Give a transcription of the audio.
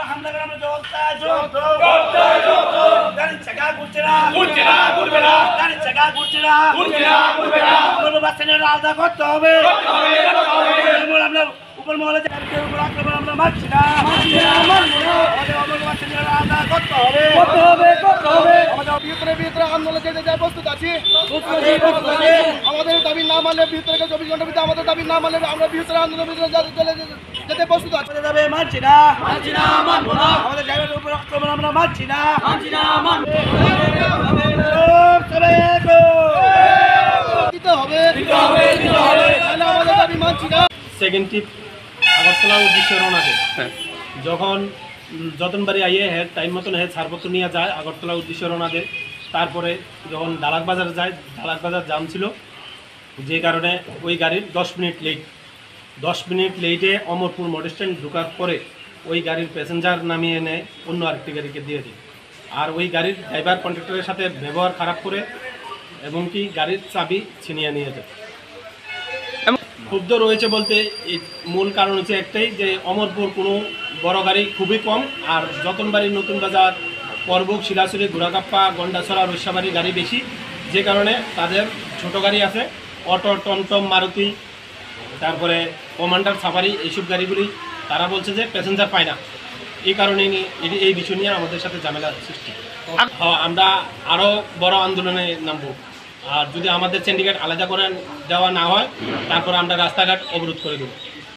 হামলা করে আমরা জবাব চাই। গাড়ির চাকা ঘুরছে না, গাড়ির চাকা ঘুরছে না, বাচ্চাদের আলাদা করতে হবে। আমরা উপর মহলে আমরা মারছি না, আলাদা করতে হবে। ভিতরে আন্দোলন যেতে যায় প্রস্তুত আছি। আমাদের দাবি না মানলে ভিতরে 24 ঘন্টার ভিতরে আমাদের দাবি না মানলে আমরা ভিতরে আন্দোলন যেতে প্রস্তুত আছি। মারছি না, আমাদের ড্রাইভারের উপর আক্রমণ আমরা মারছি না। দিতে হবে, আমাদের দাবি মানছি না। সেকেন্ড ট্রিপ আগরতলা উদ্দেশ্যে রওনা দেয়। যখন যতনবাড়ি আইয়ে হ্যাঁ টাইম মতন হ্যাঁ ছাড়পত্র নিয়ে যায় আগরতলা উদ্দেশ্যে রওনা দেয়। তারপরে যখন ডালাক বাজার যায়, ডালাক বাজার জাম ছিল, যে কারণে ওই গাড়ির 10 মিনিট লেটে অমরপুর মোটর স্ট্যান্ড ঢোকার পরে ওই গাড়ির প্যাসেঞ্জার নামিয়ে এনে অন্য আরেকটি গাড়িকে দিয়ে দেয়। আর ওই গাড়ির ড্রাইভার কন্ট্রাক্টরের সাথে ব্যবহার খারাপ করে এবং কি গাড়ির চাবি ছিনিয়ে নিয়ে যায়। ক্ষুব্ধ রয়েছে বলতে এই মূল কারণ হচ্ছে একটাই, যে অমরপুর কোনো বড় গাড়ি খুবই কম, আর যতনবাড়ি নতুন বাজার পর্বক শিলাচুরি ঘোড়াকাপ্পা গন্ডাছড়া রৈশাবাড়ি গাড়ি বেশি, যে কারণে তাদের ছোট গাড়ি আছে অটো, টমটম, মারুতি, তারপরে কমান্ডার, সাফারি, এইসব গাড়িগুলি তারা বলছে যে প্যাসেঞ্জার পায় না। এই কারণে এই বিষয় নিয়ে আমাদের সাথে ঝামেলা সৃষ্টি। আমরা আরও বড় আন্দোলনে নামবো, আর যদি আমাদের সিন্ডিকেট আলাদা করে দেওয়া না হয় তারপর আমরা রাস্তাঘাট অবরোধ করে দেবো।